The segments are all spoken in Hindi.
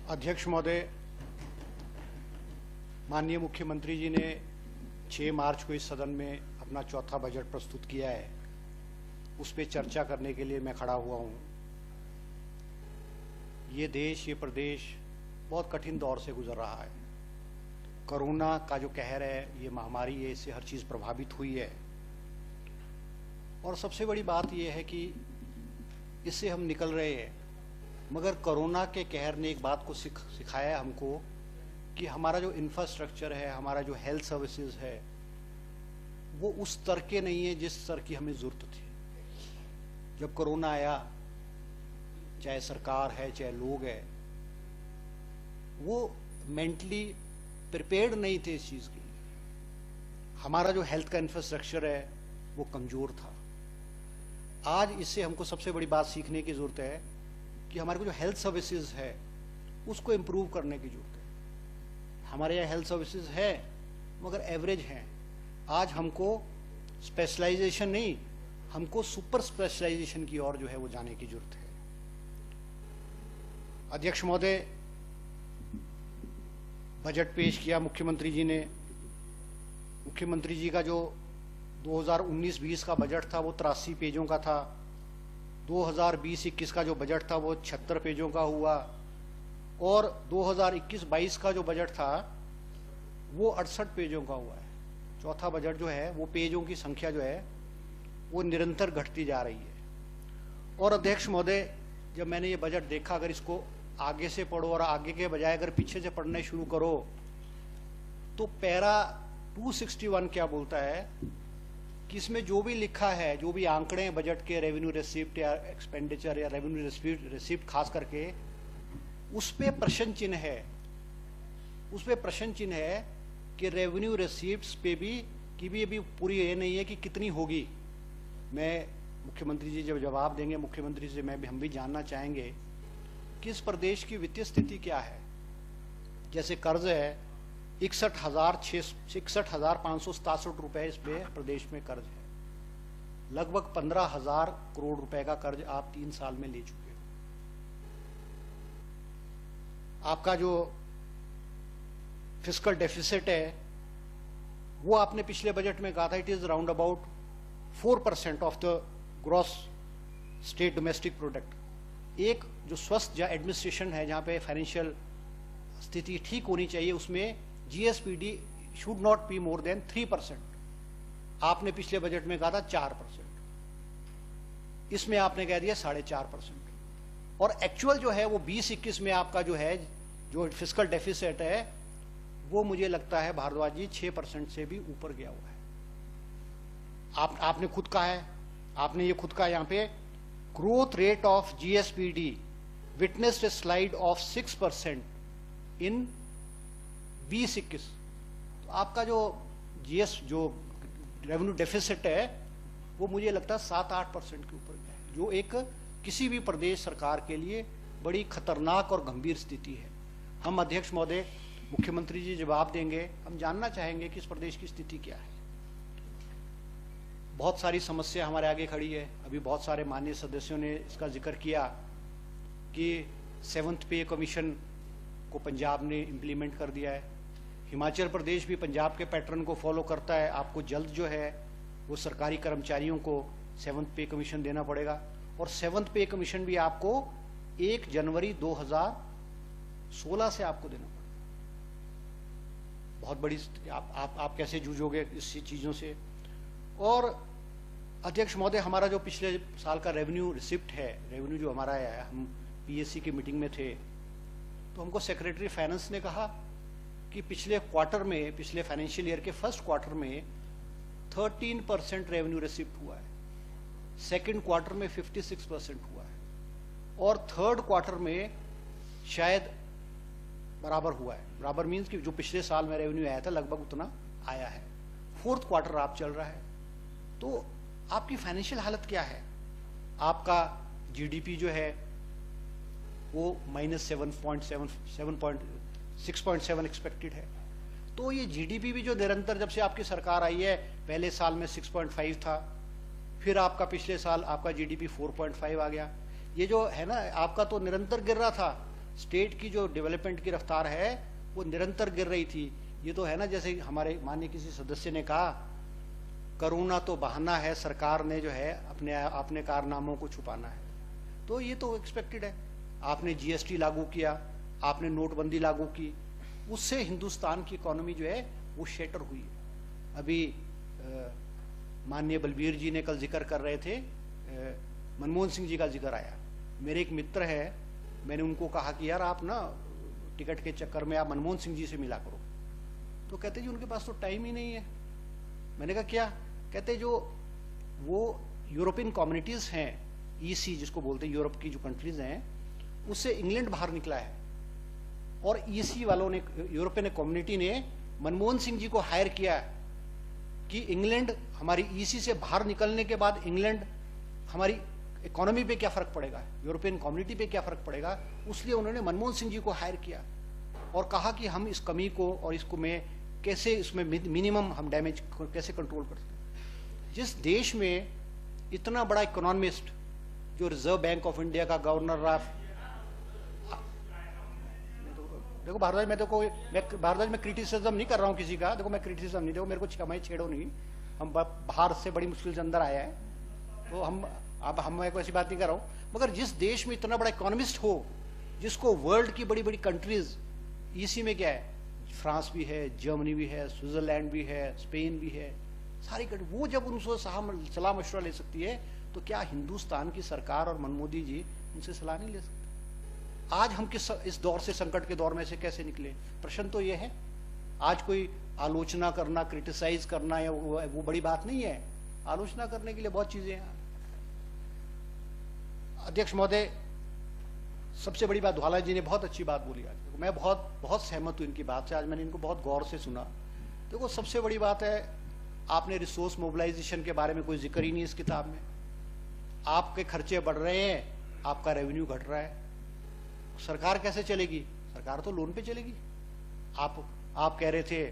अध्यक्ष महोदय, माननीय मुख्यमंत्री जी ने 6 मार्च को इस सदन में अपना चौथा बजट प्रस्तुत किया है। उस पर चर्चा करने के लिए मैं खड़ा हुआ हूं। ये देश, ये प्रदेश बहुत कठिन दौर से गुजर रहा है। कोरोना का जो कहर है, ये महामारी है, इससे हर चीज़ प्रभावित हुई है। और सबसे बड़ी बात यह है कि इससे हम निकल रहे हैं, मगर कोरोना के कहर ने एक बात को सिखाया है हमको कि हमारा जो इंफ्रास्ट्रक्चर है, हमारा जो हेल्थ सर्विसेज है, वो उस स्तर के नहीं है जिस स्तर की हमें जरूरत थी। जब कोरोना आया, चाहे सरकार है चाहे लोग है, वो मेंटली प्रिपेयर्ड नहीं थे इस चीज़ के लिए। हमारा जो हेल्थ का इंफ्रास्ट्रक्चर है वो कमज़ोर था। आज इससे हमको सबसे बड़ी बात सीखने की ज़रूरत है कि हमारे को जो हेल्थ सर्विसेज है उसको इम्प्रूव करने की ज़रूरत है। हमारे यहाँ हेल्थ सर्विसेज है मगर एवरेज हैं। आज हमको स्पेशलाइजेशन नहीं, हमको सुपर स्पेशलाइजेशन की ओर जो है वो जाने की ज़रूरत है। अध्यक्ष महोदय, बजट पेश किया मुख्यमंत्री जी ने। मुख्यमंत्री जी का जो 2019-20 का बजट था वो 83 पेजों का था। 2020-21 का जो बजट था वो 76 पेजों का हुआ। और 2021-22 का जो बजट था वो 68 पेजों का हुआ है। चौथा बजट जो है वो पेजों की संख्या जो है वो निरंतर घटती जा रही है। और अध्यक्ष महोदय, जब मैंने ये बजट देखा, अगर इसको आगे से पढ़ो और आगे के बजाय अगर पीछे से पढ़ने शुरू करो, तो पैरा 261 क्या बोलता है कि इसमें जो भी लिखा है, जो भी आंकड़े हैं बजट के, रेवेन्यू रिसिप्ट या एक्सपेंडिचर या रेवेन्यू रिसिप्ट खास करके, उस पे प्रश्न चिन्ह है। उस पे प्रश्न चिन्ह है कि रेवेन्यू रिसिप्ट्स पे भी की भी अभी पूरी ये नहीं है कि कितनी होगी। मैं मुख्यमंत्री जी जब जवाब देंगे, मुख्यमंत्री से हम भी जानना चाहेंगे कि इस प्रदेश की वित्तीय स्थिति क्या है। जैसे कर्ज है 61,567 रुपए इस पे प्रदेश में कर्ज है। लगभग 15,000 करोड़ रुपए का कर्ज आप 3 साल में ले चुके हो। आपका जो फिस्कल डेफिसिट है वो आपने पिछले बजट में कहा था it is round about 4% of the gross state domestic product. एक जो स्वस्थ एडमिनिस्ट्रेशन है, जहां पे फाइनेंशियल स्थिति ठीक होनी चाहिए, उसमें GSPD should not be more than 3%। आपने पिछले बजट में कहा था 4%, इसमें आपने कह दिया 4.5%। और एक्चुअल जो है वो 20-21 में आपका जो है जो फिस्कल डेफिसिट है वो मुझे लगता है भारद्वाज जी 6% से भी ऊपर गया हुआ है। आपने खुद कहा है, आपने ये खुद कहा यहाँ पे, growth rate of GSPD witnessed a slide of 6% in 20-21। तो आपका जो जो रेवेन्यू डेफिसिट है वो मुझे लगता है 7-8% के ऊपर गया है, जो एक किसी भी प्रदेश सरकार के लिए बड़ी खतरनाक और गंभीर स्थिति है। हम अध्यक्ष महोदय, मुख्यमंत्री जी जवाब देंगे, हम जानना चाहेंगे कि इस प्रदेश की स्थिति क्या है। बहुत सारी समस्या हमारे आगे खड़ी है। अभी बहुत सारे माननीय सदस्यों ने इसका जिक्र किया कि 7th पे कमीशन को पंजाब ने इम्प्लीमेंट कर दिया है। हिमाचल प्रदेश भी पंजाब के पैटर्न को फॉलो करता है। आपको जल्द जो है वो सरकारी कर्मचारियों को 7th पे कमीशन देना पड़ेगा। और 7th पे कमीशन भी आपको 1 जनवरी 2016 से आपको देना पड़ेगा। बहुत बड़ी आप कैसे जूझोगे इस चीज़ों से। और अध्यक्ष महोदय, हमारा जो पिछले साल का रेवेन्यू रिसिप्ट है, रेवेन्यू जो हमारा है, हम पीएससी की मीटिंग में थे तो हमको सेक्रेटरी फाइनेंस ने कहा कि पिछले क्वार्टर में, पिछले फाइनेंशियल ईयर के फर्स्ट क्वार्टर में 13% रेवेन्यू रिसिप्ट हुआ है, सेकंड क्वार्टर में 56% हुआ है, और थर्ड क्वार्टर में शायद बराबर हुआ है। बराबर मीन्स कि जो पिछले साल में रेवेन्यू आया था लगभग उतना आया है। फोर्थ क्वार्टर आप चल रहा है, तो आपकी फाइनेंशियल हालत क्या है? आपका जीडीपी जो है वो -6.7 एक्सपेक्टेड है। तो ये जीडीपी भी जो निरंतर, जब से आपकी सरकार आई है, पहले साल में 6.5 था, फिर आपका पिछले साल आपका जीडीपी 4.5 आ गया। ये जो है ना, आपका तो निरंतर गिर रहा था, स्टेट की जो डेवलपमेंट की रफ्तार है वो निरंतर गिर रही थी। ये तो है ना, जैसे हमारे माननीय किसी सदस्य ने कहा, कोरोना तो बहाना है, सरकार ने जो है अपने कारनामों को छुपाना है। तो ये तो एक्सपेक्टेड है। आपने जीएसटी लागू किया, आपने नोटबंदी लागू की, उससे हिंदुस्तान की इकोनॉमी जो है वो शेटर हुई है। अभी माननीय बलबीर जी ने कल जिक्र कर रहे थे, मनमोहन सिंह जी का जिक्र आया। मेरे एक मित्र है, मैंने उनको कहा कि यार आप ना टिकट के चक्कर में आप मनमोहन सिंह जी से मिला करो। तो कहते जी उनके पास तो टाइम ही नहीं है। मैंने कहा क्या? कहते जो वो यूरोपियन कम्युनिटीज हैं, ईसी जिसको बोलते हैं, यूरोप की जो कंट्रीज हैं, उससे इंग्लैंड बाहर निकला है और ईसी वालों ने, यूरोपियन कम्युनिटी ने मनमोहन सिंह जी को हायर किया कि इंग्लैंड हमारी ईसी से बाहर निकलने के बाद इंग्लैंड हमारी इकोनॉमी पे क्या फर्क पड़ेगा, यूरोपियन कम्युनिटी पे क्या फर्क पड़ेगा। उसलिए उन्होंने मनमोहन सिंह जी को हायर किया और कहा कि हम इस कमी को और इसको में कैसे, इसमें मिनिमम हम डैमेज कैसे कंट्रोल कर सकते हैं। जिस देश में इतना बड़ा इकोनॉमिस्ट जो रिजर्व बैंक ऑफ इंडिया का गवर्नर रहा, देखो भारद्वाज, भारद्वाज मैं क्रिटिसिज्म नहीं कर रहा हूं किसी का, देखो मैं क्रिटिसिज्म नहीं, देखो मेरे को क्षमा छेड़ो नहीं, हम बाहर से बड़ी मुश्किल से अंदर आया है, तो हम ऐसी बात नहीं कर रहा हूं। मगर जिस देश में इतना बड़ा इकोनॉमिस्ट हो, जिसको वर्ल्ड की बड़ी बड़ी कंट्रीज, इसी में क्या है, फ्रांस भी है, जर्मनी भी है, स्विट्जरलैंड भी है, स्पेन भी है, सारी कंट्री, वो जब उनसे सलाह मशवरा ले सकती है, तो क्या हिंदुस्तान की सरकार और मनमोहन मोदी जी उनसे सलाह नहीं ले सकते? आज हम इस दौर से, संकट के दौर में से कैसे निकले? प्रश्न तो ये है। आज कोई आलोचना करना, क्रिटिसाइज करना या वो बड़ी बात नहीं है। आलोचना करने के लिए बहुत चीजें हैं। अध्यक्ष महोदय, सबसे बड़ी बात ध्वाला जी ने बहुत अच्छी बात बोली आज, मैं बहुत सहमत हूं इनकी बात से। आज मैंने इनको बहुत गौर से सुना। देखो सबसे बड़ी बात है, आपने रिसोर्स मोबिलाइजेशन के बारे में कोई जिक्र ही नहीं इस किताब में। आपके खर्चे बढ़ रहे हैं, आपका रेवेन्यू घट रहा है, सरकार कैसे चलेगी? सरकार तो लोन पे चलेगी। आप कह रहे थे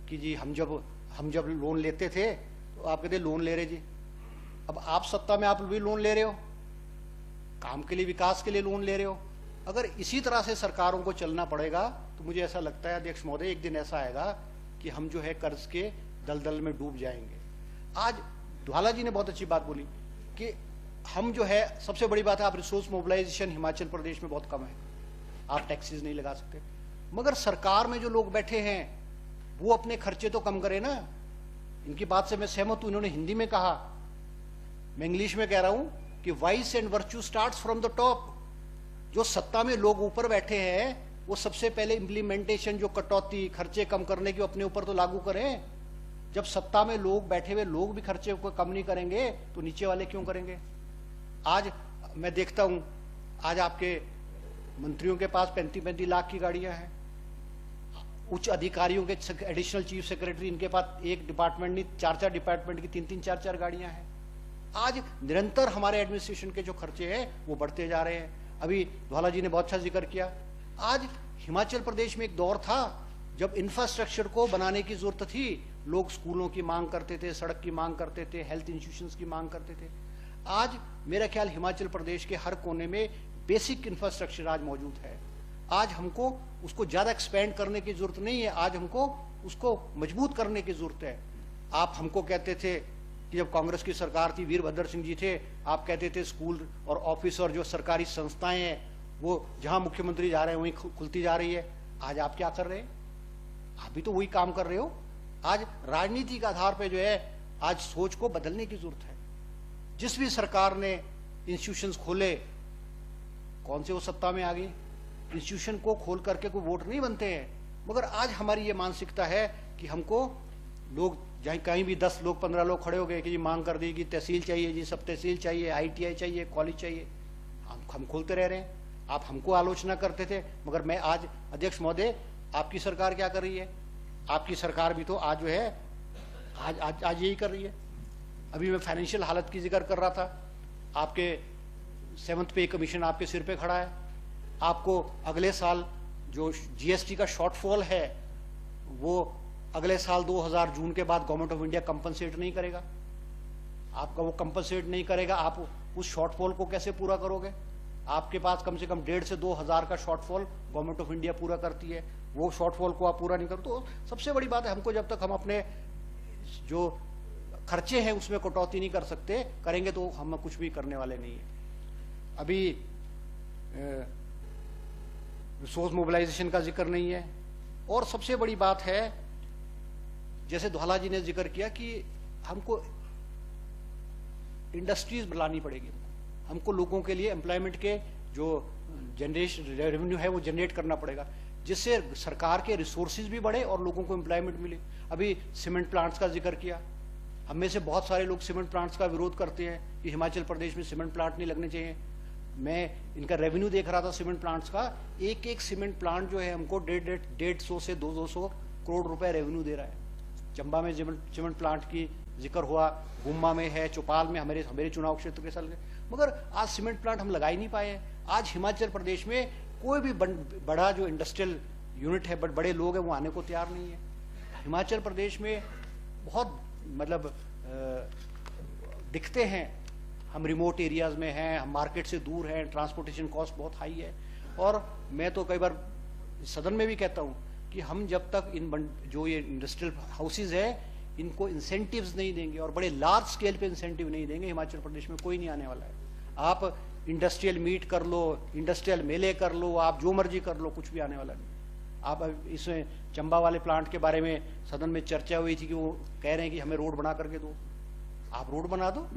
कि जी हम जब लोन लेते थे तो आप कहते लोन ले रहे जी, अब आप सत्ता में आप भी लोन ले रहे हो, काम के लिए, विकास के लिए लोन ले रहे हो। अगर इसी तरह से सरकारों को चलना पड़ेगा तो मुझे ऐसा लगता है अध्यक्ष महोदय, एक दिन ऐसा आएगा कि हम जो है कर्ज के दलदल में डूब जाएंगे। आज ध्वाला जी ने बहुत अच्छी बात बोली कि हम जो है, सबसे बड़ी बात है, आप रिसोर्स मोबिलाइजेशन हिमाचल प्रदेश में बहुत कम है, आप टैक्सेस नहीं लगा सकते। मगर सरकार में जो लोग बैठे हैं वो अपने खर्चे तो कम करें ना। इनकी बात से मैं सहमत हूं, इन्होंने हिंदी में कहा, मैं इंग्लिश में कह रहा हूं कि vice and virtue starts from the top. जो सत्ता में लोग ऊपर बैठे हैं वो सबसे पहले इंप्लीमेंटेशन, जो कटौती, खर्चे कम करने की, अपने ऊपर तो लागू करें। जब सत्ता में लोग बैठे हुए लोग भी खर्चे को कम नहीं करेंगे तो नीचे वाले क्यों करेंगे? आज मैं देखता हूं, आज आपके मंत्रियों के पास 35-35 लाख की गाड़ियां हैं, उच्च अधिकारियों के, एडिशनल चीफ सेक्रेटरी, इनके पास एक डिपार्टमेंट नहीं, 4-4 डिपार्टमेंट की 3-3, 4-4 गाड़ियां हैं। आज निरंतर हमारे एडमिनिस्ट्रेशन के जो खर्चे हैं वो बढ़ते जा रहे हैं। अभी ध्वाला जी ने बहुत अच्छा जिक्र किया। आज हिमाचल प्रदेश में एक दौर था जब इंफ्रास्ट्रक्चर को बनाने की जरूरत थी, लोग स्कूलों की मांग करते थे, सड़क की मांग करते थे, हेल्थ इंस्टीट्यूशंस की मांग करते थे। आज मेरा ख्याल हिमाचल प्रदेश के हर कोने में बेसिक इंफ्रास्ट्रक्चर आज मौजूद है। आज हमको उसको ज्यादा एक्सपेंड करने की जरूरत नहीं है, आज हमको उसको मजबूत करने की जरूरत है। आप हमको कहते थे कि जब कांग्रेस की सरकार थी, वीरभद्र सिंह जी थे, आप कहते थे स्कूल और ऑफिस और जो सरकारी संस्थाएं हैं वो जहां मुख्यमंत्री जा रहे हैं वहीं खुलती जा रही है। आज आप क्या कर रहे हैं? आप भी तो वही काम कर रहे हो। आज राजनीति के आधार पे जो है, आज सोच को बदलने की जरूरत है। जिस भी सरकार ने इंस्टीट्यूशंस खोले, कौन से वो सत्ता में आ गई? इंस्टीट्यूशन को खोल करके कोई वोट नहीं बनते हैं। मगर आज हमारी ये मानसिकता है कि हमको लोग, जहाँ कहीं भी 10 लोग 15 लोग खड़े हो गए कि जी मांग कर दी कि तहसील चाहिए जी, सब तहसील चाहिए, ITI चाहिए, कॉलेज चाहिए, हम खोलते रह रहे हैं। आप हमको आलोचना करते थे, मगर मैं आज अध्यक्ष महोदय, आपकी सरकार क्या कर रही है? आपकी सरकार भी तो आज जो है आज यही कर रही है। अभी मैं फाइनेंशियल हालत की जिक्र कर रहा था, आपके 7th पे कमीशन आपके सिर पे खड़ा है। आपको अगले साल जो GST का शॉर्टफॉल है वो अगले साल 2000 जून के बाद गवर्नमेंट ऑफ इंडिया कंपनसेट नहीं करेगा, आपका वो कंपनसेट नहीं करेगा। आप उस शॉर्टफॉल को कैसे पूरा करोगे? आपके पास कम से कम 1,500 से 2,000 का शॉर्टफॉल गवर्नमेंट ऑफ इंडिया पूरा करती है, वो शॉर्टफॉल को आप पूरा नहीं कर, तो सबसे बड़ी बात है हमको जब तक हम अपने जो खर्चे हैं उसमें कटौती नहीं कर सकते, करेंगे तो हम कुछ भी करने वाले नहीं है। अभी रिसोर्स मोबिलाइजेशन का जिक्र नहीं है। और सबसे बड़ी बात है, जैसे धवाला जी ने जिक्र किया कि हमको इंडस्ट्रीज बनानी पड़ेगी, हमको लोगों के लिए एम्प्लॉयमेंट के जो जनरेशन रेवेन्यू है वो जनरेट करना पड़ेगा, जिससे सरकार के रिसोर्सेज भी बढ़े और लोगों को एम्प्लॉयमेंट मिले। अभी सीमेंट प्लांट्स का जिक्र किया, हम में से बहुत सारे लोग सीमेंट प्लांट्स का विरोध करते हैं कि हिमाचल प्रदेश में सीमेंट प्लांट नहीं लगने चाहिए। मैं इनका रेवेन्यू देख रहा था सीमेंट प्लांट्स का, एक एक सीमेंट प्लांट जो है हमको 150 से 200 करोड़ रुपए रेवेन्यू दे रहा है। चंबा में सीमेंट प्लांट की जिक्र हुआ, गुम्मा में है, चौपाल में, हमारे चुनाव क्षेत्र के साल, मगर आज सीमेंट प्लांट हम लगा ही नहीं पाए। आज हिमाचल प्रदेश में कोई भी बड़ा जो इंडस्ट्रियल यूनिट है, बड़े लोग हैं, वो आने को तैयार नहीं है। हिमाचल प्रदेश में बहुत मतलब दिखते हैं, हम रिमोट एरियाज में हैं, हम मार्केट से दूर हैं, ट्रांसपोर्टेशन कॉस्ट बहुत हाई है। और मैं तो कई बार सदन में भी कहता हूं कि हम जब तक जो ये इंडस्ट्रियल हाउसेज है इनको इंसेंटिव्स नहीं देंगे और बड़े लार्ज स्केल पे इंसेंटिव नहीं देंगे, हिमाचल प्रदेश में कोई नहीं आने वाला है। आप इंडस्ट्रियल मीट कर लो, इंडस्ट्रियल मेले कर लो, आप जो मर्जी कर लो, कुछ भी आने वाला नहीं। आप इसमें चंबा वाले प्लांट के बारे में सदन में चर्चा हुई थी कि वो कह रहे हैं कि हमें रोड बना करके दो। आप रोड बना दो,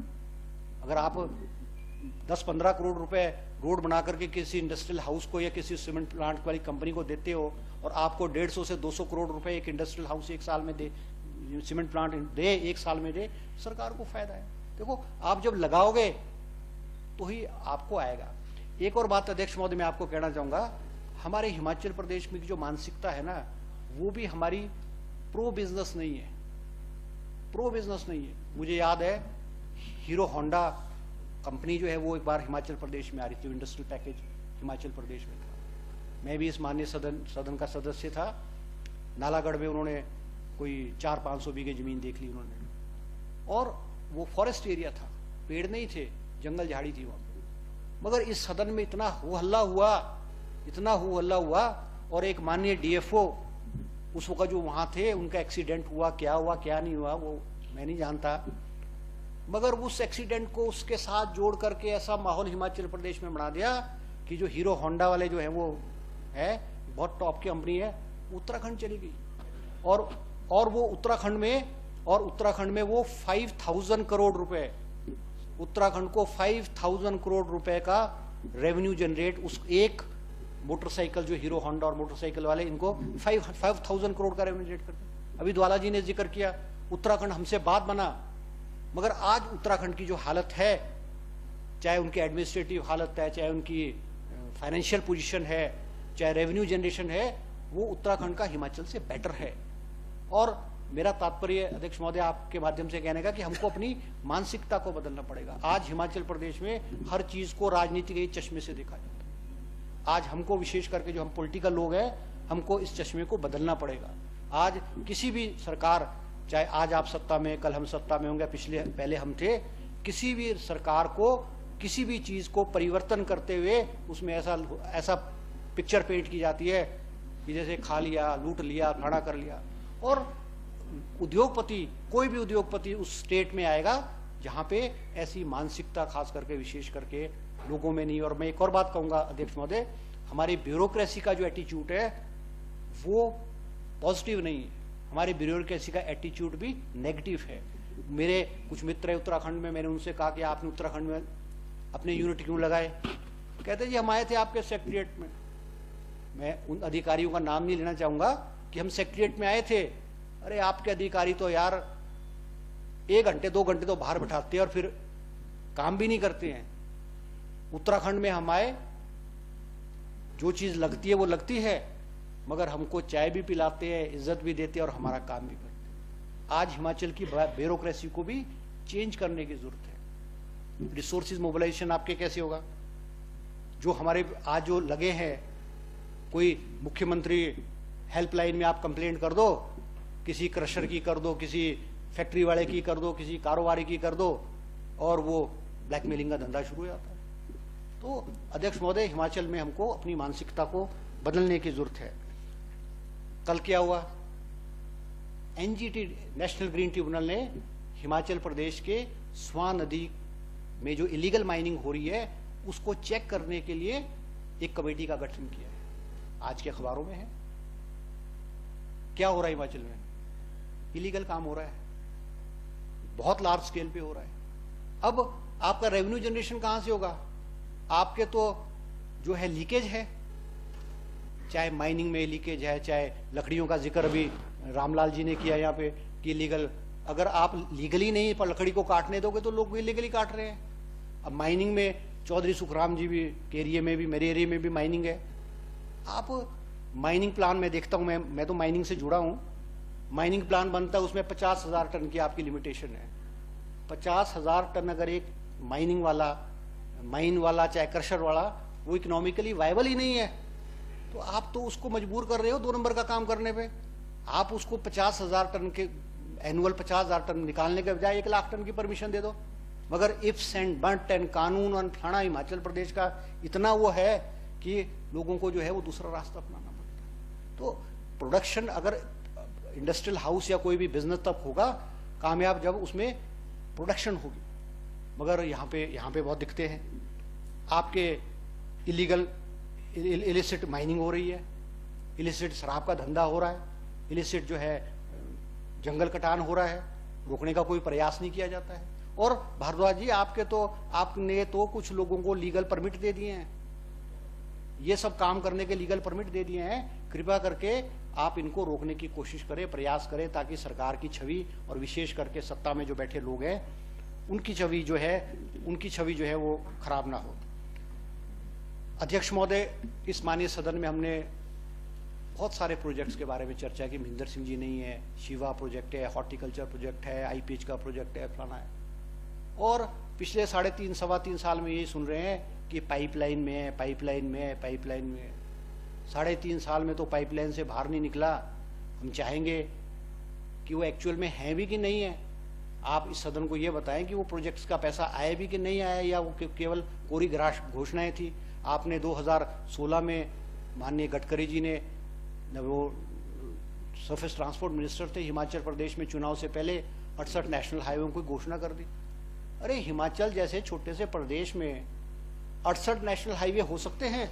अगर आप 10-15 करोड़ रुपए रोड बना करके किसी इंडस्ट्रियल हाउस को या किसी सीमेंट प्लांट वाली कंपनी को देते हो और आपको 150 से 200 करोड़ रुपए एक इंडस्ट्रियल हाउस एक साल में दे, सीमेंट प्लांट दे, एक साल में दे, सरकार को फायदा है। देखो, आप जब लगाओगे तो ही आपको आएगा। एक और बात अध्यक्ष महोदय मैं आपको कहना चाहूंगा, हमारे हिमाचल प्रदेश में की जो मानसिकता है ना, वो भी हमारी प्रो बिजनेस नहीं है, प्रो बिजनेस नहीं है। मुझे याद है हीरो होंडा कंपनी जो है वो एक बार हिमाचल प्रदेश में आ रही थी, इंडस्ट्रियल पैकेज हिमाचल प्रदेश में था। मैं भी इस माननीय सदन का सदस्य था। नालागढ़ में उन्होंने कोई 400-500 बीघे जमीन देख ली उन्होंने, और वो फॉरेस्ट एरिया था, पेड़ नहीं थे, जंगल झाड़ी थी वहां। मगर इस सदन में इतना हो हल्ला हुआ, और एक माननीय डीएफओ उस वक्त जो वहां थे, उनका एक्सीडेंट हुआ, क्या नहीं हुआ वो मैं नहीं जानता, मगर उस एक्सीडेंट को उसके साथ जोड़ करके ऐसा माहौल हिमाचल प्रदेश में बना दिया कि जो हीरो होंडा वाले जो है वो है बहुत टॉप की कंपनी है, उत्तराखंड चली गई। और वो उत्तराखंड में वो 5,000 करोड़ रुपए, उत्तराखंड को 5,000 करोड़ रुपए का रेवेन्यू जनरेट, उस एक मोटरसाइकिल जो हीरो होंडा और मोटरसाइकिल वाले, इनको 5,000 करोड़ का रेवेन्यू जनरेट करते। अभी धवाला जी ने जिक्र किया उत्तराखंड हमसे बात बना, मगर आज उत्तराखंड की जो हालत है, चाहे उनकी एडमिनिस्ट्रेटिव हालत है, चाहे उनकी फाइनेंशियल पोजीशन है, चाहे रेवेन्यू जनरेशन है, वो उत्तराखंड का हिमाचल से बेटर है। और मेरा तात्पर्य अध्यक्ष महोदय आपके माध्यम से कहने का कि हमको अपनी मानसिकता को बदलना पड़ेगा। आज हिमाचल प्रदेश में हर चीज को राजनीति के चश्मे से देखा जाता है। आज हमको विशेष करके जो हम पॉलिटिकल लोग हैं, हमको इस चश्मे को बदलना पड़ेगा। आज किसी भी सरकार, चाहे आज आप सत्ता में, कल हम सत्ता में होंगे, पहले हम थे, किसी भी सरकार को किसी भी चीज को परिवर्तन करते हुए उसमें ऐसा पिक्चर पेंट की जाती है कि जैसे खा लिया, लूट लिया, खड़ा कर लिया। और उद्योगपति, कोई भी उद्योगपति उस स्टेट में आएगा जहां पे ऐसी मानसिकता खास करके विशेष करके लोगों में नहीं। और मैं एक और बात कहूंगा अध्यक्ष महोदय, हमारी ब्यूरोक्रेसी का जो एटीट्यूड है वो पॉजिटिव नहीं है, हमारी ब्यूरोक्रेसी का एटीट्यूड भी नेगेटिव है। मेरे कुछ मित्र है उत्तराखंड में, मैंने उनसे कहा कि आपने उत्तराखंड में अपने यूनिट क्यों लगाए? कहते जी हम आए थे आपके सेक्रेटरिएट में। मैं उन अधिकारियों का नाम नहीं लेना चाहूंगा कि हम सेक्रेटरिएट में आए थे। अरे आपके अधिकारी तो यार 1 घंटे 2 घंटे तो बाहर बैठाते हैं और फिर काम भी नहीं करते हैं। उत्तराखंड में हम आए, जो चीज लगती है वो लगती है, मगर हमको चाय भी पिलाते हैं, इज्जत भी देते हैं और हमारा काम भी करते हैं। आज हिमाचल की ब्यूरोक्रेसी को भी चेंज करने की जरूरत है। रिसोर्सेज मोबिलाइजेशन आपके कैसे होगा? जो हमारे आज जो लगे हैं, कोई मुख्यमंत्री हेल्पलाइन में आप कंप्लेंट कर दो, किसी क्रशर की कर दो, किसी फैक्ट्री वाले की कर दो, किसी कारोबारी की कर दो, और वो ब्लैकमेलिंग का धंधा शुरू हो जाता है। तो अध्यक्ष महोदय, हिमाचल में हमको अपनी मानसिकता को बदलने की जरूरत है। कल क्या हुआ, एनजीटी नेशनल ग्रीन ट्रिब्यूनल ने हिमाचल प्रदेश के स्वां नदी में जो इलीगल माइनिंग हो रही है उसको चेक करने के लिए एक कमेटी का गठन किया है। आज के अखबारों में है। क्या हो रहा है हिमाचल में? इलीगल काम हो रहा है, बहुत लार्ज स्केल पे हो रहा है। अब आपका रेवेन्यू जनरेशन कहां से होगा? आपके तो जो है लीकेज है, चाहे माइनिंग में लीकेज है, चाहे लकड़ियों का जिक्र अभी रामलाल जी ने किया यहाँ पे कि लीगल, अगर आप लीगली नहीं पर लकड़ी को काटने दोगे तो लोग इलीगली काट रहे हैं। अब माइनिंग में चौधरी सुखराम जी भी के एरिया में भी, मेरे एरिया में भी माइनिंग है। आप माइनिंग प्लान में देखता हूं, मैं तो माइनिंग से जुड़ा हूं, माइनिंग प्लान बनता है उसमें 50,000 टन की आपकी लिमिटेशन है। 50,000 टन अगर एक माइनिंग वाला, माइन वाला चाहे क्रशर वाला, वो इकोनॉमिकली वायबल ही नहीं है, तो आप तो उसको मजबूर कर रहे हो 2 नंबर का काम करने पे। आप उसको 50,000 टन के एनुअल 50,000 टन निकालने के बजाय 1 लाख टन की परमिशन दे दो। मगर इफ्स एंड बट एंड कानून और थाना हिमाचल प्रदेश का इतना वो है कि लोगों को जो है वो दूसरा रास्ता अपनाना पड़ता है। तो प्रोडक्शन, अगर इंडस्ट्रियल हाउस या कोई भी बिजनेस तब होगा कामयाब जब उसमें प्रोडक्शन होगी। मगर यहाँ पे बहुत दिखते हैं आपके इलीगल इलिसिट माइनिंग हो रही है, इलिसिट शराब का धंधा हो रहा है, इलिसिट जो है जंगल कटान हो रहा है, रोकने का कोई प्रयास नहीं किया जाता है। और भारद्वाज जी, आपने तो कुछ लोगों को लीगल परमिट दे दिए हैं, ये सब काम करने के लीगल परमिट दे दिए हैं। कृपया करके आप इनको रोकने की कोशिश करें, प्रयास करें, ताकि सरकार की छवि और विशेष करके सत्ता में जो बैठे लोग हैं उनकी छवि जो है वो खराब ना हो। अध्यक्ष महोदय, इस माननीय सदन में हमने बहुत सारे प्रोजेक्ट्स के बारे में चर्चा की। महेंद्र सिंह जी नहीं है, शिवा प्रोजेक्ट है, हॉर्टिकल्चर प्रोजेक्ट है, आईपीएच का प्रोजेक्ट है, फलाना है। और पिछले 3.5 सवा 3 साल में यही सुन रहे हैं कि पाइपलाइन में है, पाइपलाइन में है, पाइपलाइन में है। 3.5 साल में तो पाइपलाइन से बाहर नहीं निकला। हम चाहेंगे कि वो एक्चुअल में है भी कि नहीं है। आप इस सदन को ये बताएं कि वो प्रोजेक्ट्स का पैसा आया भी कि नहीं आया, या वो केवल कोरी घोषणाएं थी। आपने 2016 में माननीय गडकरी जी ने, वो सरफेस ट्रांसपोर्ट मिनिस्टर थे हिमाचल प्रदेश में, चुनाव से पहले 68 नेशनल हाईवे की घोषणा कर दी। अरे हिमाचल जैसे छोटे से प्रदेश में 68 नेशनल हाईवे हो सकते हैं,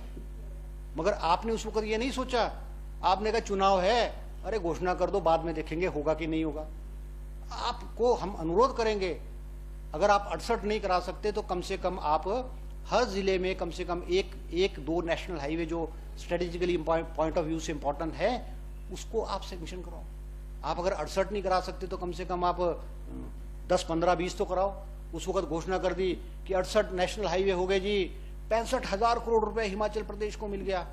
मगर आपने उस वक्त ये नहीं सोचा। आपने कहा चुनाव है, अरे घोषणा कर दो, बाद में देखेंगे होगा कि नहीं होगा। आपको हम अनुरोध करेंगे, अगर आप 68 नहीं करा सकते तो कम से कम आप हर जिले में कम से कम एक 2 नेशनल हाईवे जो स्ट्रेटेजिकली पॉइंट ऑफ व्यू से इंपॉर्टेंट है उसको आप सैंक्शन कराओ। आप अगर 68 नहीं करा सकते तो कम से कम आप 10, 15, 20 तो कराओ। उस वक्त घोषणा कर दी कि 68 नेशनल हाईवे हो गए जी, 65,000 करोड़ रुपए हिमाचल प्रदेश को मिल गया।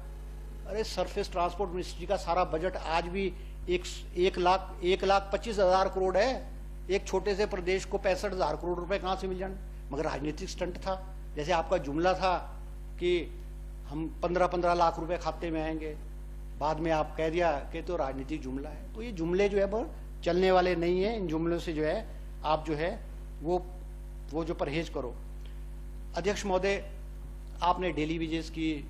अरे सरफेस ट्रांसपोर्ट मिनिस्ट्री का सारा बजट आज भी 1,25,000 करोड़ है। एक छोटे से प्रदेश को 65,000 करोड़ रुपए कहां से मिल जाए? मगर राजनीतिक स्टंट था। जैसे आपका जुमला था कि हम 15-15 लाख रुपए खाते में आएंगे, बाद में आप कह दिया कि तो राजनीतिक जुमला है। तो ये जुमले जो है वो चलने वाले नहीं है। इन जुमलों से जो है आप जो है वो जो परहेज करो। अध्यक्ष महोदय, आपने डेली वेजेस की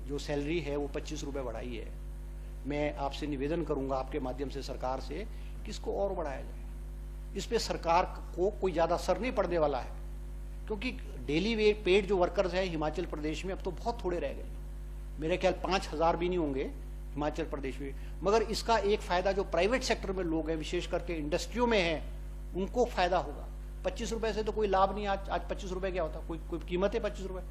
जो सैलरी है वो 25 रुपए बढ़ाई है। मैं आपसे निवेदन करूंगा आपके माध्यम से सरकार से कि इसको और बढ़ाया जाए। इस पे सरकार को कोई ज्यादा असर नहीं पड़ने वाला है, क्योंकि डेली पेड जो वर्कर्स हैं हिमाचल प्रदेश में अब तो बहुत थोड़े रह गए। मेरे ख्याल 5,000 भी नहीं होंगे हिमाचल प्रदेश में। मगर इसका एक फायदा जो प्राइवेट सेक्टर में लोग हैं, विशेष करके इंडस्ट्रियों में है, उनको फायदा होगा। 25 रुपए से तो कोई लाभ नहीं। आज 25 रुपए क्या होता, कोई कीमत है 25 रुपए?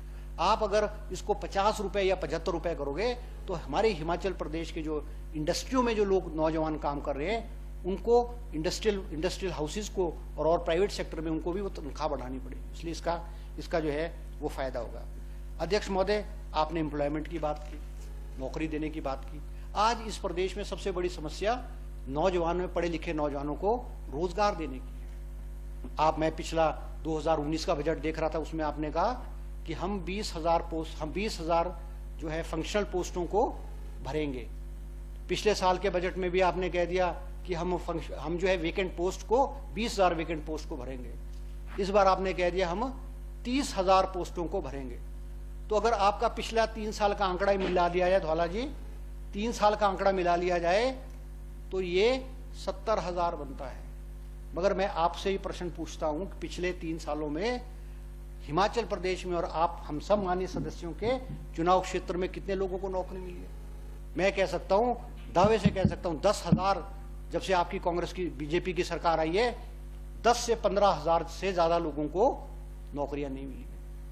आप अगर इसको 50 रुपए या 75 रुपए करोगे तो हमारे हिमाचल प्रदेश के जो इंडस्ट्रियों में जो लोग नौजवान काम कर रहे हैं उनको, इंडस्ट्रियल हाउसेस को और प्राइवेट सेक्टर में उनको भी वो तनख्वाह बढ़ानी पड़ेगी। इसलिए इसका जो है वो फायदा होगा। अध्यक्ष महोदय, आपने एम्प्लॉयमेंट की बात की, नौकरी देने की बात की। आज इस प्रदेश में सबसे बड़ी समस्या नौजवानों में, पढ़े लिखे नौजवानों को रोजगार देने की है। मैं पिछला 2019 का बजट देख रहा था, उसमें आपने कहा कि हम 20,000 जो है फंक्शनल पोस्टों को भरेंगे। पिछले साल के बजट में भी आपने कह दिया कि हम जो है वेकेंट पोस्ट को 20,000 वेकेंट पोस्ट को भरेंगे। इस बार आपने कह दिया हम 30,000 पोस्टों को भरेंगे। तो अगर आपका पिछला 3 साल का आंकड़ा मिला दिया जाए, धौला जी 3 साल का आंकड़ा मिला लिया जाए तो ये 70,000 बनता है। मगर मैं आपसे ही प्रश्न पूछता हूं कि पिछले 3 सालों में हिमाचल प्रदेश में और आप हम सब माननीय सदस्यों के चुनाव क्षेत्र में कितने लोगों को नौकरी मिली है? मैं कह सकता हूं, दावे से कह सकता हूं, 10,000। जब से आपकी कांग्रेस की बीजेपी की सरकार आई है, 10 से 15,000 से ज्यादा लोगों को नौकरियां नहीं मिली।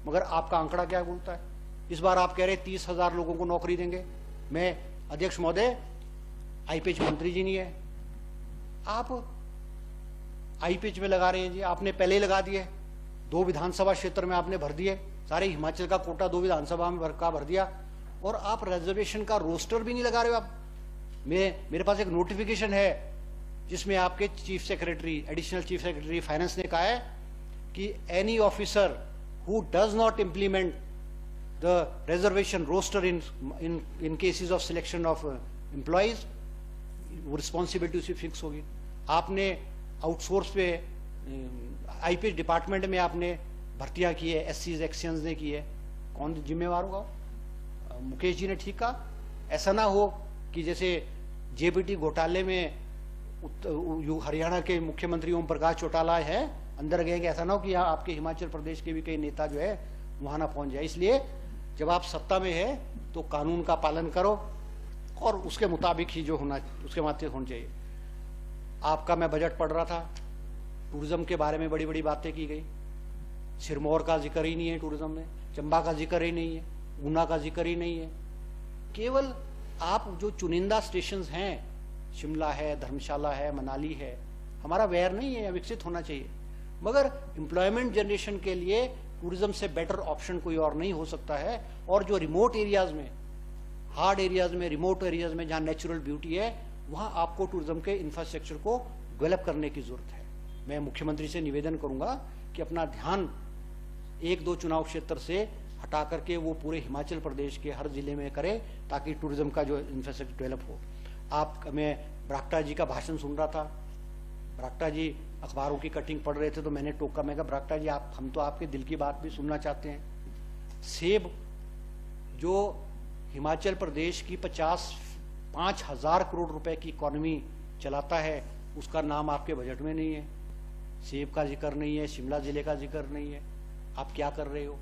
मगर आपका आंकड़ा क्या बोलता है? इस बार आप कह रहे 30,000 लोगों को नौकरी देंगे। मैं अध्यक्ष महोदय, आईपीएच मंत्री जी नहीं है, आप आईपीएच में लगा रहे हैं जी। आपने पहले ही लगा दिए, 2 विधानसभा क्षेत्र में आपने भर दिए, सारे हिमाचल का कोटा 2 विधानसभा में भर दिया, और आप रिजर्वेशन का रोस्टर भी नहीं लगा रहे हो। आप मेरे पास एक नोटिफिकेशन है जिसमें आपके chief secretary, additional chief secretary finance ने कहा है कि any officer who does not implement the reservation roster in cases of selection of employees, वो रिस्पॉन्सिबिलिटी उसी फिक्स होगी। आपने आउटसोर्स पे आईपीएच डिपार्टमेंट में आपने भर्तियां की है, एससीज एक्सचेंज ने की है, कौन जिम्मेवार होगा? मुकेश जी ने ठीक कहा, ऐसा ना हो कि जैसे जेबीटी घोटाले में हरियाणा के मुख्यमंत्री ओम प्रकाश चौटाला है अंदर गए, ऐसा ना हो कि यहाँ आपके हिमाचल प्रदेश के भी कई नेता जो है वहां ना पहुंच जाए। इसलिए जब आप सत्ता में है तो कानून का पालन करो और उसके मुताबिक ही जो होना, उसके माध्यम होना चाहिए। आपका मैं बजट पढ़ रहा था, टूरिज्म के बारे में बड़ी बड़ी बातें की गई। सिरमौर का जिक्र ही नहीं है टूरिज्म में, चंबा का जिक्र ही नहीं है, ऊना का जिक्र ही नहीं है। केवल आप जो चुनिंदा स्टेशन हैं, शिमला है, धर्मशाला है, मनाली है, हमारा वैर नहीं है, विकसित होना चाहिए। मगर एम्प्लॉयमेंट जनरेशन के लिए टूरिज्म से बेटर ऑप्शन कोई और नहीं हो सकता है। और जो रिमोट एरियाज में, हार्ड एरियाज में, रिमोट एरियाज में जहां नेचुरल ब्यूटी है, वहां आपको टूरिज्म के इंफ्रास्ट्रक्चर को डेवलप करने की जरूरत है। मैं मुख्यमंत्री से निवेदन करूंगा कि अपना ध्यान 1-2 चुनाव क्षेत्र से हटा करके वो पूरे हिमाचल प्रदेश के हर जिले में करे, ताकि टूरिज्म का जो इंफ्रास्ट्रक्चर डेवलप हो। मैं बरागटा जी का भाषण सुन रहा था, बरागटा जी अखबारों की कटिंग पढ़ रहे थे, तो मैंने टोका, मैं कहा बरागटा जी हम तो आपके दिल की बात भी सुनना चाहते हैं। सेब जो हिमाचल प्रदेश की 5,000 करोड़ रुपए की इकोनॉमी चलाता है, उसका नाम आपके बजट में नहीं है। सेब का जिक्र नहीं है, शिमला जिले का जिक्र नहीं है। आप क्या कर रहे हो?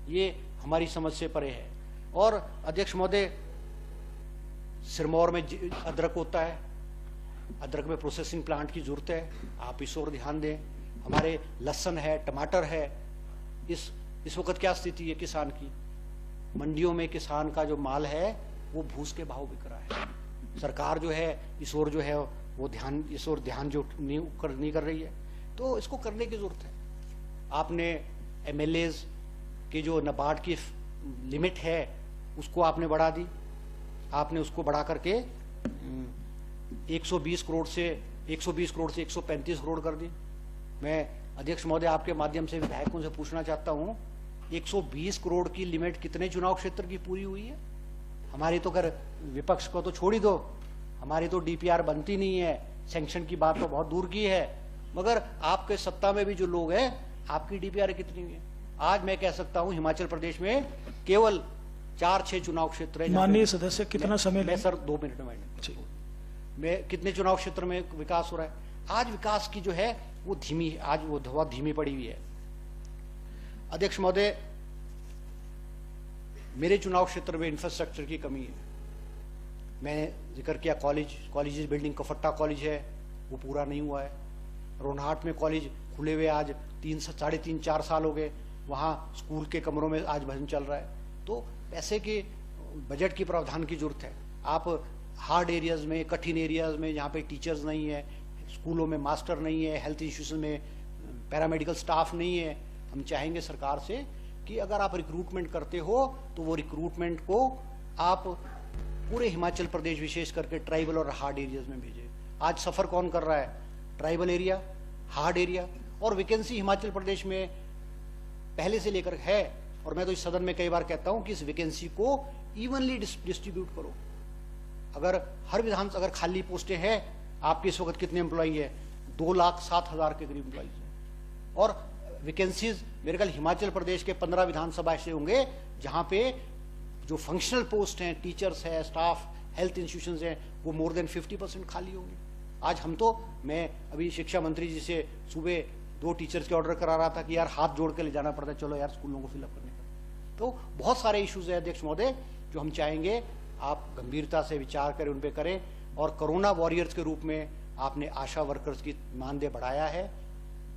ये हमारी समझ से परे है। और अध्यक्ष महोदय, सिरमौर में अदरक होता है, अदरक में प्रोसेसिंग प्लांट की जरूरत है, आप इस ओर ध्यान दें। हमारे लहसुन है, टमाटर है, इस वक्त क्या स्थिति है किसान की? मंडियों में किसान का जो माल है वो भूस के भाव बिक रहा है। सरकार जो है इस ओर जो है वो इस ओर ध्यान जो नहीं कर रही है, तो इसको करने की जरूरत है। आपने एमएलएज की जो नाबार्ड की लिमिट है उसको आपने बढ़ा दी, आपने उसको बढ़ा करके 120 करोड़ से 135 करोड़ कर दी। मैं अध्यक्ष महोदय आपके माध्यम से विधायकों से पूछना चाहता हूं, 120 करोड़ की लिमिट कितने चुनाव क्षेत्र की पूरी हुई है? हमारी तो कर विपक्ष को तो छोड़ ही दो, हमारी तो डीपीआर बनती नहीं है, सैंक्शन की बात तो बहुत दूर की है। मगर आपके सत्ता में भी जो लोग हैं, आपकी डीपीआर कितनी है? आज मैं कह सकता हूं हिमाचल प्रदेश में केवल 4-6 चुनाव क्षेत्र है। माननीय सदस्य कितना समय मैं सर 2 मिनट में मैं कितने चुनाव क्षेत्र में विकास हो रहा है? आज विकास की जो है वो धीमी है, आज वो बहुत धीमी पड़ी हुई है। अध्यक्ष महोदय, मेरे चुनाव क्षेत्र में इंफ्रास्ट्रक्चर की कमी है। मैंने जिक्र किया कॉलेज बिल्डिंग, कफट्टा कॉलेज है वो पूरा नहीं हुआ है। रोनहाट में कॉलेज खुले हुए आज 3-4 साल हो गए, वहाँ स्कूल के कमरों में आज भजन चल रहा है। तो पैसे के बजट की प्रावधान की जरूरत है। आप हार्ड एरियाज में, कठिन एरियाज में जहाँ पे टीचर्स नहीं है, स्कूलों में मास्टर नहीं है, हेल्थ इंस्टीट्यूशन में पैरामेडिकल स्टाफ नहीं है, हम चाहेंगे सरकार से कि अगर आप रिक्रूटमेंट करते हो तो वो रिक्रूटमेंट को आप पूरे हिमाचल प्रदेश विशेष करके ट्राइबल और हार्ड एरियाज में भेजें। आज सफर कौन कर रहा है? Tribal area, hard area. और वैकेंसी हिमाचल प्रदेश में पहले से लेकर है, और मैं तो इस सदन में कई बार कहता हूं कि इस वैकेंसी को इवनली डिस्ट्रीब्यूट करो। अगर अगर खाली पोस्टें हैं, आपके इस वक्त कितने एम्प्लॉई है? 2,07,000 के करीब एम्प्लॉइज हैं। और वैकेंसीज मेरे ख्याल हिमाचल प्रदेश के 15 विधानसभा ऐसे होंगे जहां पे जो फंक्शनल पोस्ट हैं, टीचर्स है, स्टाफ, हेल्थ इंस्टीट्यूशंस हैं, वो मोर देन 50% खाली होंगे। आज मैं अभी शिक्षा मंत्री जी से सुबह 2 टीचर्स के ऑर्डर करा रहा था कि यार हाथ जोड़ के ले जाना पड़ता है, चलो यार स्कूलों को फिलअप करने का। तो बहुत सारे इश्यूज है अध्यक्ष महोदय, जो हम चाहेंगे आप गंभीरता से विचार करें, उन पे करें। और कोरोना वॉरियर्स के रूप में आपने आशा वर्कर्स की मानदेय बढ़ाया है,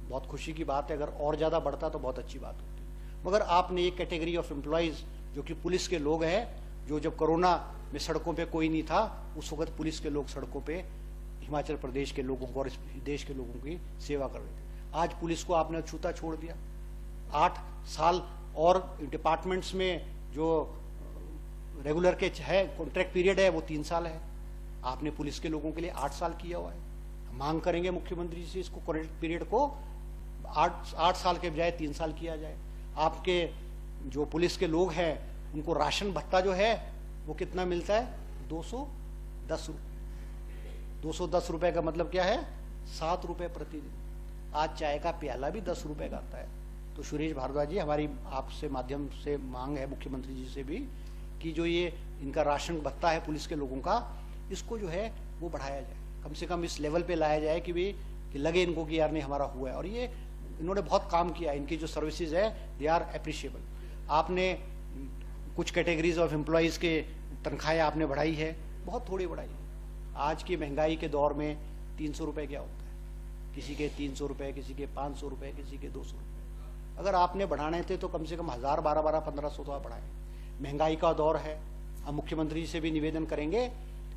बहुत खुशी की बात है। अगर और ज़्यादा बढ़ता तो बहुत अच्छी बात होती। मगर आपने एक कैटेगरी ऑफ एम्प्लॉयज़ जो कि पुलिस के लोग हैं, जो जब कोरोना में सड़कों पे कोई नहीं था, उस वक्त पुलिस के लोग सड़कों पे हिमाचल प्रदेश के लोगों को और इस देश के लोगों की सेवा कर रहे थे। आज पुलिस को आपने छूता छोड़ दिया। 8 साल और डिपार्टमेंट्स में जो रेगुलर के है कॉन्ट्रैक्ट पीरियड है वो 3 साल है, आपने पुलिस के लोगों के लिए 8 साल किया हुआ है। मांग करेंगे मुख्यमंत्री जी से इसको कॉन्ट्रैक्ट पीरियड को 8 साल के बजाय 3 साल किया जाए। आपके जो पुलिस के लोग हैं उनको राशन भत्ता जो है वो कितना मिलता है? 210 रुपये। 210 रुपये का मतलब क्या है? 7 रुपये प्रतिदिन। आज चाय का प्याला भी 10 रुपये का आता है। तो सुरेश भारद्वाज जी, हमारी आपसे माध्यम से मांग है मुख्यमंत्री जी से भी कि जो ये इनका राशन भत्ता है पुलिस के लोगों का, इसको जो है वो बढ़ाया जाए, कम से कम इस लेवल पे लाया जाए कि लगे इनको कि यार नहीं हमारा हुआ है। और ये इन्होंने बहुत काम किया, इनकी जो सर्विसेज है दे आर एप्रिशिएबल। आपने कुछ कैटेगरीज ऑफ एम्प्लॉयज़ के तनख्वाहें आपने बढ़ाई है, बहुत थोड़ी बढ़ाई है। आज की महंगाई के दौर में 300 रुपये क्या होता है? किसी के 300 रुपये, किसी के 500 रुपये, किसी के 200 रुपये। अगर आपने बढ़ाने थे तो कम से कम 1000, 1200, 1500 तो आप बढ़ाएं। महंगाई का दौर है। हम मुख्यमंत्री जी से भी निवेदन करेंगे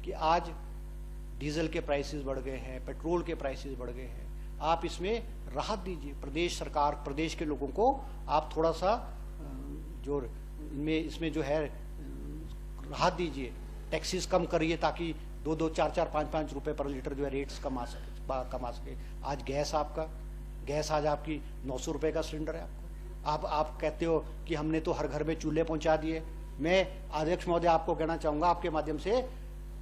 कि आज डीजल के प्राइसेस बढ़ गए हैं, पेट्रोल के प्राइसेस बढ़ गए हैं, आप इसमें राहत दीजिए। प्रदेश सरकार, प्रदेश के लोगों को आप थोड़ा सा जो इसमें जो है राहत दीजिए, टैक्सेस कम करिए ताकि 2-2, 4-4, 5-5 रुपए पर लीटर जो है रेट्स कमा सके। आज गैस आज आपकी 900 रुपये का सिलेंडर है। आप कहते हो कि हमने तो हर घर में चूल्हे पहुंचा दिए। मैं अध्यक्ष महोदय आपको कहना चाहूंगा आपके माध्यम से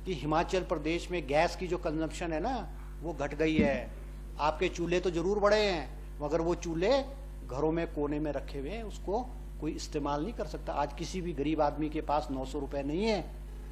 कि हिमाचल प्रदेश में गैस की जो कंजम्पशन है ना वो घट गई है। आपके चूल्हे तो जरूर बढ़े हैं, मगर वो चूल्हे घरों में कोने में रखे हुए हैं, उसको कोई इस्तेमाल नहीं कर सकता। आज किसी भी गरीब आदमी के पास 900 रुपये नहीं है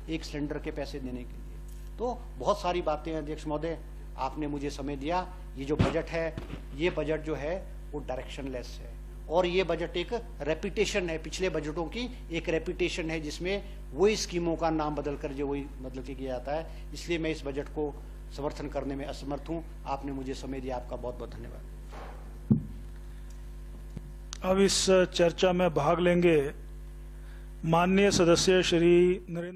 एक सिलेंडर के पैसे देने के लिए। तो बहुत सारी बातें हैं अध्यक्ष महोदय, आपने मुझे समय दिया। ये जो बजट है, ये बजट जो है वो डायरेक्शनलेस है, और ये बजट एक रेपिटेशन है, पिछले बजटों की एक रेपिटेशन है जिसमें वही स्कीमों का नाम बदल कर जो वही मतलब कि किया जाता है। इसलिए मैं इस बजट को समर्थन करने में असमर्थ हूं। आपने मुझे समय दिया, आपका बहुत बहुत धन्यवाद। अब इस चर्चा में भाग लेंगे माननीय सदस्य श्री नरेंद्र